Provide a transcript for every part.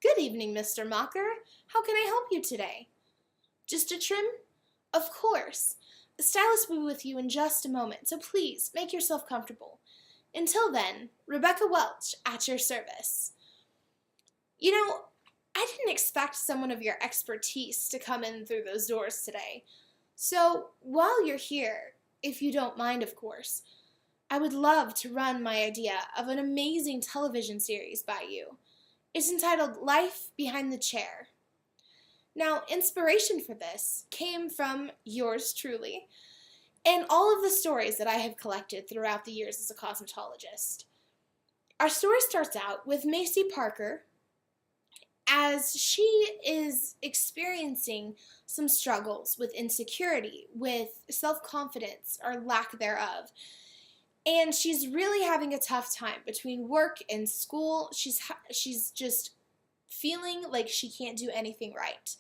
Good evening, Mr. Mocker. How can I help you today? Just a trim? Of course. The stylist will be with you in just a moment, so please make yourself comfortable. Until then, Rebecca Welch at your service. You know, I didn't expect someone of your expertise to come in through those doors today. So, while you're here, if you don't mind, of course, I would love to run my idea of an amazing television series by you. It's entitled Life Behind the Chair. Now, inspiration for this came from yours truly and all of the stories that I have collected throughout the years as a cosmetologist. Our story starts out with Macy Parker as she is experiencing some struggles with insecurity, with self-confidence or lack thereof. And she's really having a tough time between work and school. She's just feeling like she can't do anything right.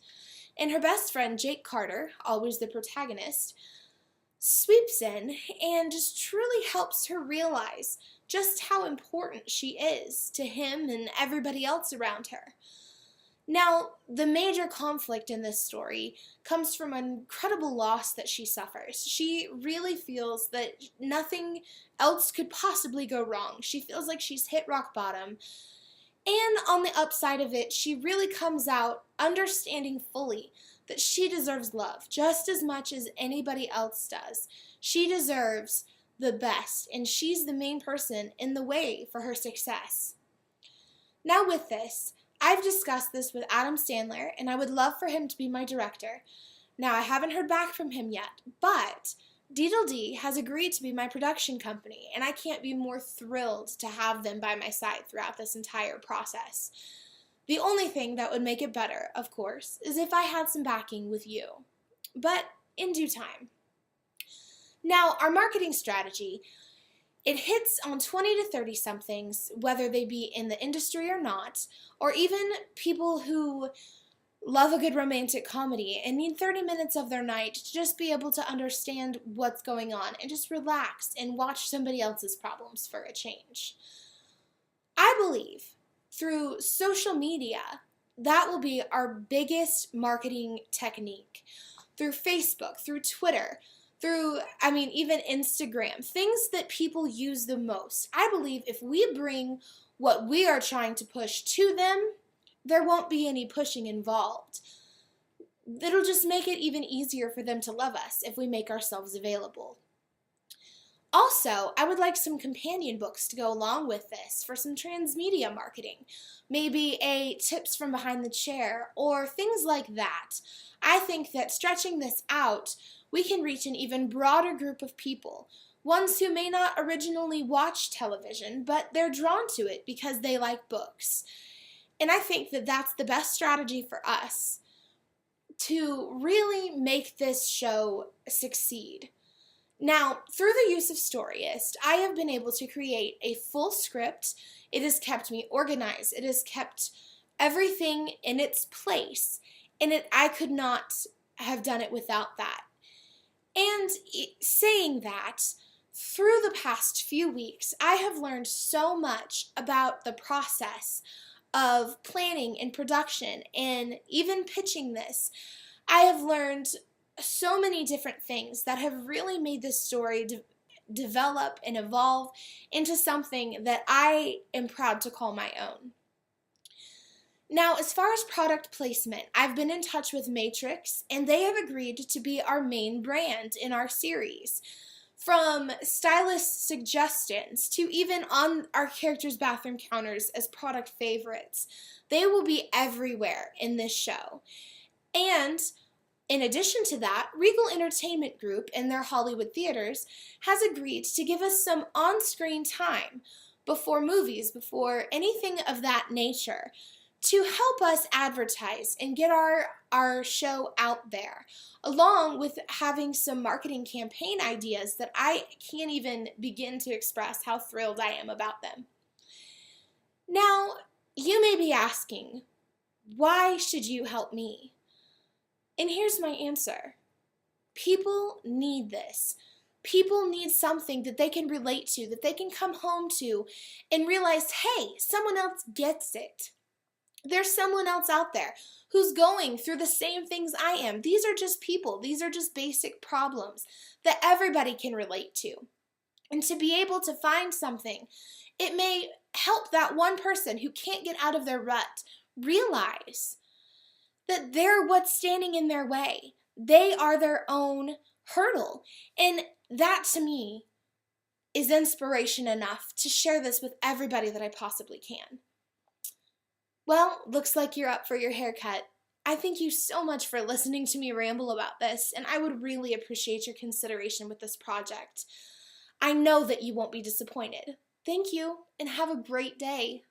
And her best friend, Jake Carter, always the protagonist, sweeps in and just truly helps her realize just how important she is to him and everybody else around her. Now, the major conflict in this story comes from an incredible loss that she suffers. She really feels that nothing else could possibly go wrong. She feels like she's hit rock bottom. And on the upside of it, she really comes out understanding fully that she deserves love just as much as anybody else does. She deserves the best, and she's the main person in the way for her success. Now with this, I've discussed this with Adam Sandler, and I would love for him to be my director. Now, I haven't heard back from him yet, but Deedle has agreed to be my production company, and I can't be more thrilled to have them by my side throughout this entire process. The only thing that would make it better, of course, is if I had some backing with you. But in due time. Now, our marketing strategy, it hits on 20 to 30 somethings, whether they be in the industry or not, or even people who love a good romantic comedy and need 30 minutes of their night to just be able to understand what's going on and just relax and watch somebody else's problems for a change. I believe through social media, that will be our biggest marketing technique. Through Facebook, through Twitter, through, even Instagram, things that people use the most. I believe if we bring what we are trying to push to them, there won't be any pushing involved. It'll just make it even easier for them to love us if we make ourselves available. Also, I would like some companion books to go along with this for some transmedia marketing. Maybe a tips from behind the chair or things like that. I think that stretching this out, we can reach an even broader group of people. Ones who may not originally watch television, but they're drawn to it because they like books. And I think that that's the best strategy for us to really make this show succeed. Now, through the use of Storyist, I have been able to create a full script. It has kept me organized. It has kept everything in its place. And I could not have done it without that. And saying that, through the past few weeks, I have learned so much about the process of planning and production and even pitching this. I have learned so many different things that have really made this story develop and evolve into something that I am proud to call my own. Now, as far as product placement, I've been in touch with Matrix, and they have agreed to be our main brand in our series. From stylist suggestions to even on our characters' bathroom counters as product favorites, they will be everywhere in this show. And in addition to that, Regal Entertainment Group in their Hollywood theaters has agreed to give us some on-screen time before movies, before anything of that nature, to help us advertise and get our show out there, along with having some marketing campaign ideas that I can't even begin to express how thrilled I am about them. Now, you may be asking, why should you help me? And here's my answer. People need this. People need something that they can relate to, that they can come home to and realize, hey, someone else gets it. There's someone else out there who's going through the same things I am. These are just people. These are just basic problems that everybody can relate to. And to be able to find something, it may help that one person who can't get out of their rut realize that they're what's standing in their way. They are their own hurdle. And that, to me, is inspiration enough to share this with everybody that I possibly can. Well, looks like you're up for your haircut. I thank you so much for listening to me ramble about this, and I would really appreciate your consideration with this project. I know that you won't be disappointed. Thank you, and have a great day.